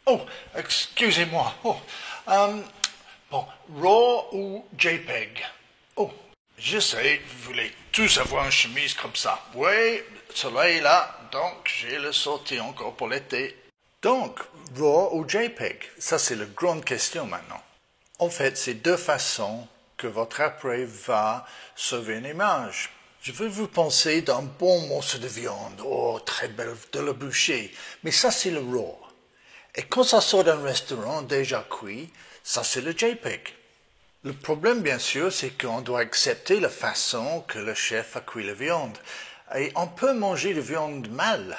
Oh, excusez-moi. Bon, RAW ou JPEG? Oh, je sais, vous voulez tous avoir une chemise comme ça. Oui, soleil là, donc j'ai le sorti encore pour l'été. Donc, RAW ou JPEG? Ça, c'est la grande question maintenant. En fait, c'est deux façons que votre appareil va sauver une image. Je veux vous penser d'un bon morceau de viande, oh, très belle, de la bouchée, mais ça, c'est le RAW. Et quand ça sort d'un restaurant déjà cuit, ça, c'est le JPEG. Le problème, bien sûr, c'est qu'on doit accepter la façon que le chef a cuit la viande. Et on peut manger de viande mal.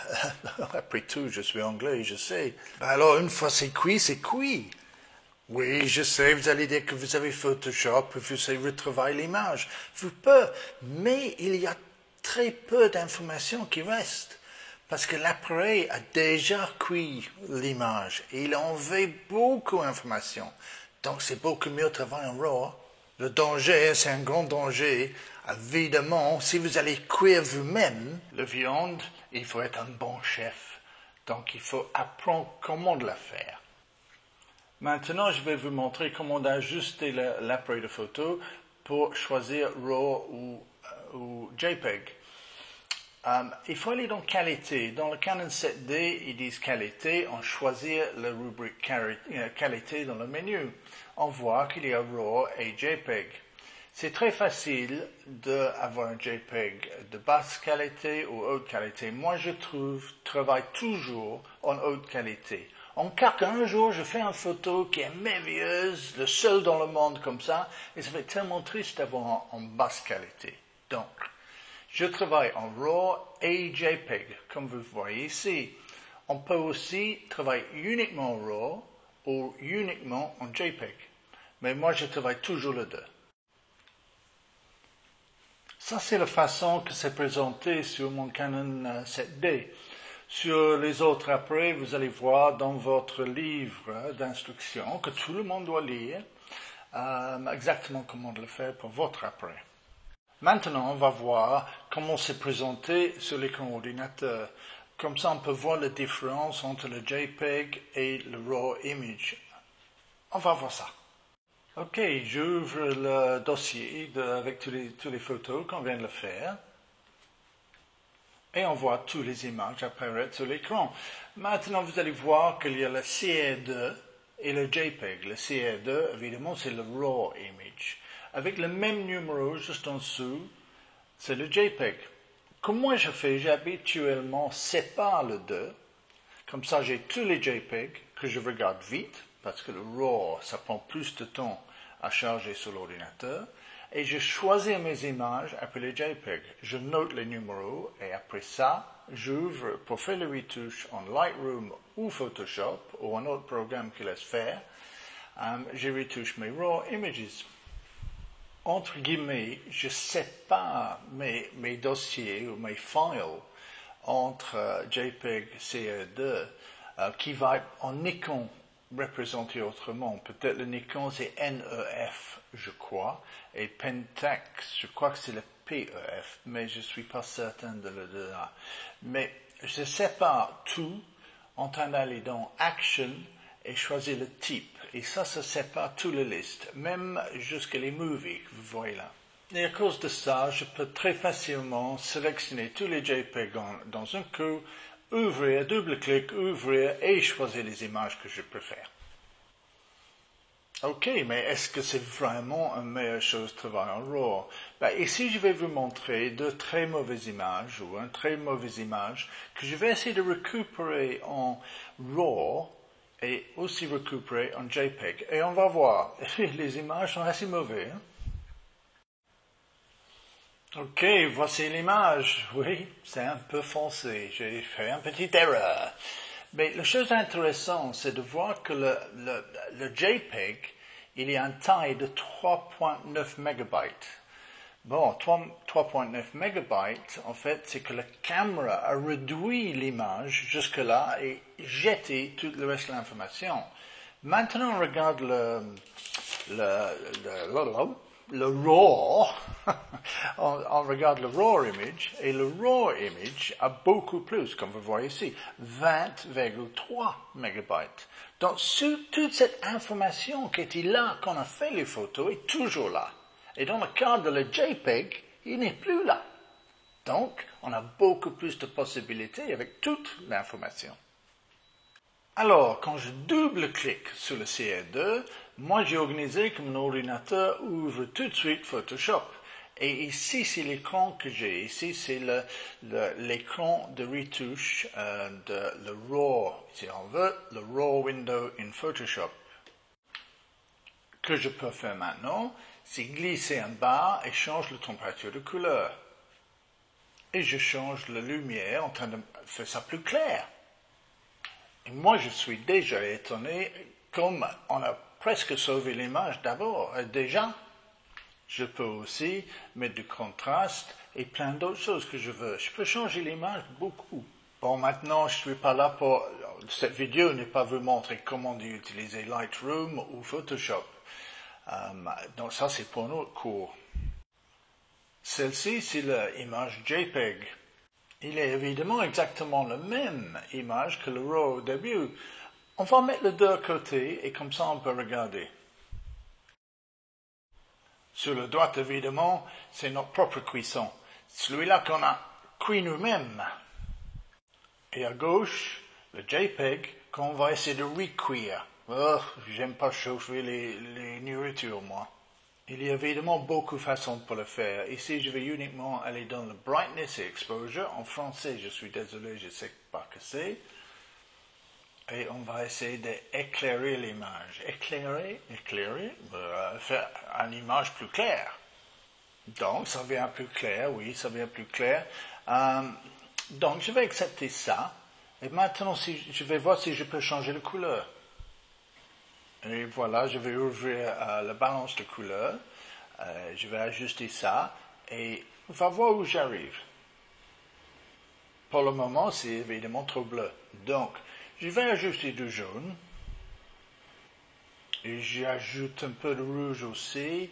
Après tout, je suis anglais, je sais. Alors, une fois c'est cuit, c'est cuit. Oui, je sais, vous allez dire que vous avez Photoshop, vous savez retravailler l'image. Vous pouvez, mais il y a très peu d'informations qui restent. Parce que l'appareil a déjà cuit l'image et il envoie beaucoup d'informations. Donc c'est beaucoup mieux de travailler en RAW. Le danger, c'est un grand danger. Évidemment, si vous allez cuire vous-même la viande, il faut être un bon chef. Donc il faut apprendre comment la faire. Maintenant, je vais vous montrer comment ajuster l'appareil de photo pour choisir RAW ou JPEG. Il faut aller dans qualité. Dans le Canon 7D, ils disent qualité. On choisit la rubrique qualité dans le menu. On voit qu'il y a RAW et JPEG. C'est très facile d'avoir un JPEG de basse qualité ou haute qualité. Moi, je travaille toujours en haute qualité. En cas qu'un jour, je fais une photo qui est merveilleuse, le seul dans le monde comme ça, et ça fait tellement triste d'avoir en basse qualité. Donc, je travaille en RAW et JPEG, comme vous voyez ici. On peut aussi travailler uniquement en RAW ou uniquement en JPEG. Mais moi, je travaille toujours les deux. Ça, c'est la façon que c'est présenté sur mon Canon 7D. Sur les autres appareils, vous allez voir dans votre livre d'instructions que tout le monde doit lire exactement comment le faire pour votre appareil. Maintenant, on va voir comment c'est présenté sur l'écran ordinateur. Comme ça, on peut voir la différence entre le JPEG et le RAW image. On va voir ça. Ok, j'ouvre le dossier avec toutes les photos qu'on vient de faire. Et on voit toutes les images apparaître sur l'écran. Maintenant, vous allez voir qu'il y a le CR2 et le JPEG. Le CR2, évidemment, c'est le RAW image. Avec le même numéro juste en dessous, c'est le JPEG. Comme moi je fais, j'habituellement sépare le deux. Comme ça, j'ai tous les JPEG que je regarde vite, parce que le RAW, ça prend plus de temps à charger sur l'ordinateur. Et je choisis mes images après les JPEG. Je note les numéros et après ça, j'ouvre pour faire les retouches en Lightroom ou Photoshop ou un autre programme qui laisse faire. Je retouche mes RAW images. Entre guillemets, je sépare mes dossiers ou mes files entre JPEG et CR2 qui va être en Nikon représenté autrement. Peut-être le Nikon c'est NEF, je crois, et Pentax, je crois que c'est le PEF, mais je ne suis pas certain de le deux. Mais je sépare tout en train d'aller dans Action et choisir le type. Et ça sépare toutes les listes, même jusqu'à les movies que vous voyez là. Et à cause de ça, je peux très facilement sélectionner tous les JPEG dans un coup, ouvrir, double-clic, ouvrir et choisir les images que je préfère. Ok, mais est-ce que c'est vraiment une meilleure chose de travailler en RAW? Ici, je vais vous montrer deux très mauvaises images ou une très mauvaise image que je vais essayer de récupérer en RAW et aussi récupérer en JPEG. Et on va voir, les images sont assez mauvaises. Hein? Ok, voici l'image. Oui, c'est un peu foncé. J'ai fait une petite erreur. Mais la chose intéressante, c'est de voir que le JPEG, il y a une taille de 3.9 mégabytes. Bon, 3.9 mégabytes, en fait, c'est que la caméra a réduit l'image jusque-là et jeté tout le reste de l'information. Maintenant, on regarde le RAW, on regarde le RAW image, et le RAW image a beaucoup plus, comme vous voyez ici, 20,3 mégabytes. Donc, toute cette information qui était là quand on a fait les photos est toujours là. Et dans le cas de le JPEG, il n'est plus là. Donc, on a beaucoup plus de possibilités avec toute l'information. Alors, quand je double-clique sur le CR2, moi j'ai organisé que mon ordinateur ouvre tout de suite Photoshop. Et ici, c'est l'écran que j'ai. Ici, c'est l'écran de retouche de le RAW, si on veut, le RAW window in Photoshop. Que je peux faire maintenant, c'est glisser en bas et changer la température de couleur. Et je change la lumière en train de faire ça plus clair. Et moi, je suis déjà étonné, comme on a presque sauvé l'image d'abord. Déjà, je peux aussi mettre du contraste et plein d'autres choses que je veux. Je peux changer l'image beaucoup. Bon, maintenant, je ne suis pas là pour... Cette vidéo n'est pas vous montrer comment utiliser Lightroom ou Photoshop. Donc ça, c'est pour notre cours. Celle-ci, c'est l'image JPEG. Il est évidemment exactement la même image que le RAW au début. On va mettre les deux côtés et comme ça on peut regarder. Sur le droit, évidemment, c'est notre propre cuisson. Celui-là qu'on a cuit nous-mêmes. Et à gauche, le JPEG qu'on va essayer de recuire. Oh, j'aime pas chauffer les nourritures, moi. Il y a évidemment beaucoup de façons pour le faire. Ici, je vais uniquement aller dans le brightness et exposure. En français, je suis désolé, je ne sais pas que c'est. Et on va essayer d'éclairer l'image. Éclairer, faire une image plus claire. Donc, ça devient plus clair, oui, ça devient plus clair. Donc, je vais accepter ça. Et maintenant, je vais voir si je peux changer de couleur. Et voilà, je vais ouvrir la balance de couleur. Je vais ajuster ça et on va voir où j'arrive. Pour le moment, c'est évidemment trop bleu. Donc, je vais ajuster du jaune. Et j'ajoute un peu de rouge aussi.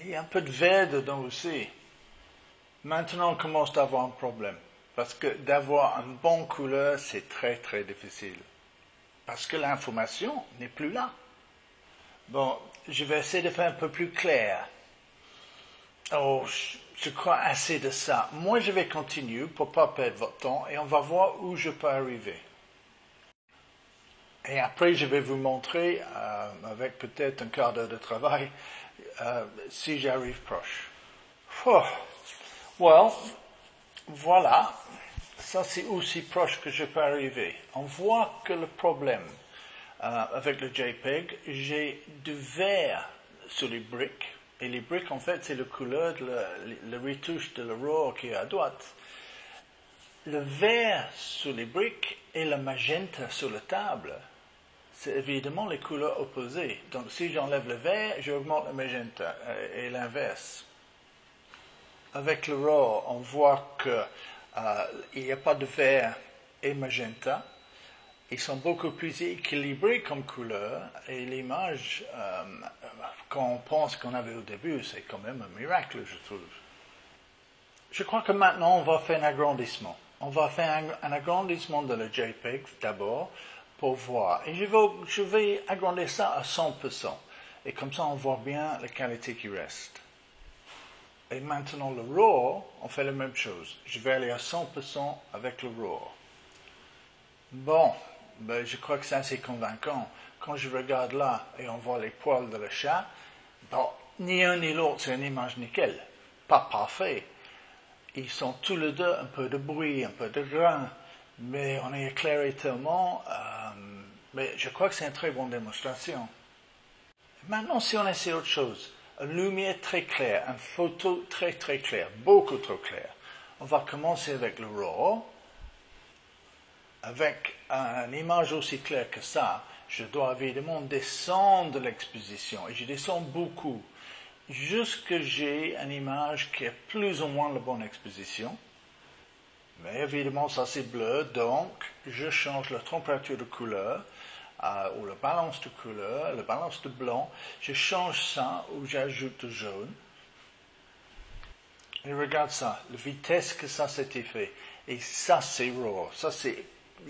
Il y a un peu de vert dedans aussi. Maintenant, on commence à avoir un problème. Parce que d'avoir une bonne couleur, c'est très très difficile. Parce que l'information n'est plus là. Bon, je vais essayer de faire un peu plus clair. Oh, je crois assez de ça. Moi, je vais continuer pour ne pas perdre votre temps et on va voir où je peux arriver. Et après, je vais vous montrer, avec peut-être un quart d'heure de travail, si j'arrive proche. Oh. Well, voilà. Ça, c'est aussi proche que je peux arriver. On voit que le problème avec le JPEG, j'ai du vert sur les briques. Et les briques, en fait, c'est la couleur de la retouche de la RAW qui est à droite. Le vert sur les briques et le magenta sur la table, c'est évidemment les couleurs opposées. Donc, si j'enlève le vert, j'augmente le magenta et l'inverse. Avec le RAW, on voit qu'il n'y a pas de vert et magenta. Ils sont beaucoup plus équilibrés comme couleur et l'image, quand on pense qu'on avait au début, c'est quand même un miracle, je trouve. Je crois que maintenant, on va faire un agrandissement. On va faire un agrandissement de la JPEG d'abord pour voir. Et je vais agrandir ça à 100%. Et comme ça, on voit bien la qualité qui reste. Et maintenant, le RAW, on fait la même chose. Je vais aller à 100% avec le RAW. Bon, ben, je crois que c'est assez convaincant. Quand je regarde là et on voit les poils de le chat, bon, ni un ni l'autre, c'est une image nickel. Pas parfait. Ils sont tous les deux un peu de bruit, un peu de grain, mais on est éclairé tellement. Mais je crois que c'est une très bonne démonstration. Maintenant, si on essaie autre chose, une lumière très claire, une photo très très claire, beaucoup trop claire, on va commencer avec le RAW. Avec une image aussi claire que ça, je dois évidemment descendre l'exposition, et je descends beaucoup, jusqu'à j'ai une image qui est plus ou moins la bonne exposition. Mais évidemment, ça c'est bleu, donc je change la température de couleur ou la balance de couleur, la balance de blanc, je change ça ou j'ajoute le jaune. Et regarde ça, la vitesse que ça s'était fait. Et ça, c'est RAW. Ça, c'est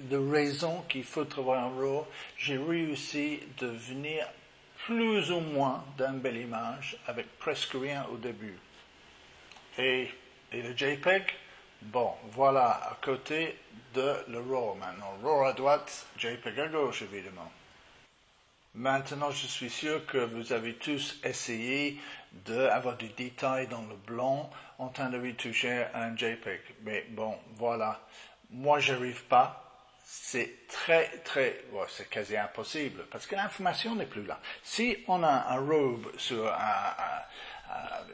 la raison qu'il faut travailler en RAW. J'ai réussi de venir plus ou moins d'une belle image avec presque rien au début. Et le JPEG, bon, voilà, à côté de le RAW maintenant. RAW à droite, JPEG à gauche, évidemment. Maintenant, je suis sûr que vous avez tous essayé d'avoir du détail dans le blanc en train de retoucher un JPEG. Mais bon, voilà. Moi, j'arrive pas. C'est c'est quasi impossible parce que l'information n'est plus là. Si on a un robe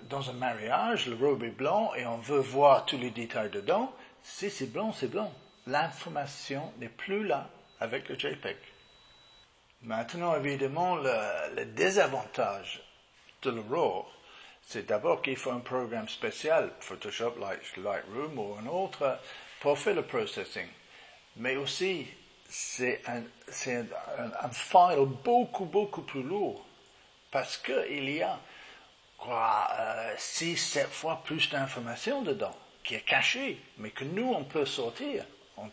dans un mariage, le robe est blanc et on veut voir tous les détails dedans, si c'est blanc, c'est blanc. L'information n'est plus là avec le JPEG. Maintenant, évidemment, le désavantage de le RAW, c'est d'abord qu'il faut un programme spécial, Photoshop, Lightroom ou un autre, pour faire le processing. Mais aussi, c'est un file beaucoup plus lourd, parce qu'il y a 6-7 fois plus d'informations dedans, qui est cachée, mais que nous, on peut sortir en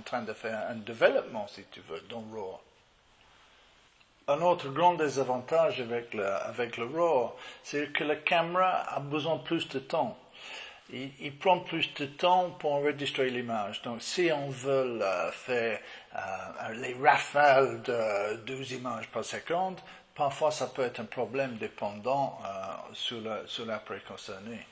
train de faire un développement, si tu veux, dans RAW. Un autre grand désavantage avec le RAW, c'est que la caméra a besoin de plus de temps. Il prend plus de temps pour enregistrer l'image. Donc, si on veut faire les rafales de 12 images par seconde, parfois ça peut être un problème dépendant sur l'appareil concerné.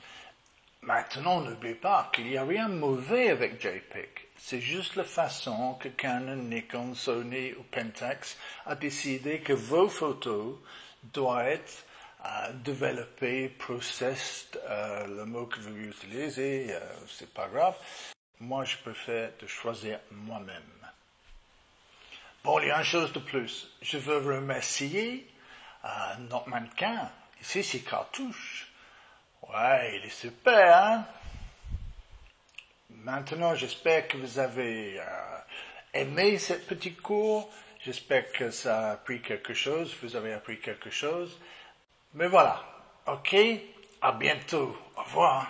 Maintenant, n'oublie pas qu'il n'y a rien de mauvais avec JPEG. C'est juste la façon que Canon, Nikon, Sony ou Pentax a décidé que vos photos doivent être développées, processed, le mot que vous utilisez, c'est pas grave. Moi, je préfère de choisir moi-même. Bon, il y a une chose de plus. Je veux remercier notre mannequin. Ici, c'est Cartouche. Ouais, il est super, hein? Maintenant, j'espère que vous avez aimé cette petite cours. J'espère que ça a appris quelque chose. Vous avez appris quelque chose. Mais voilà. OK? À bientôt. Au revoir.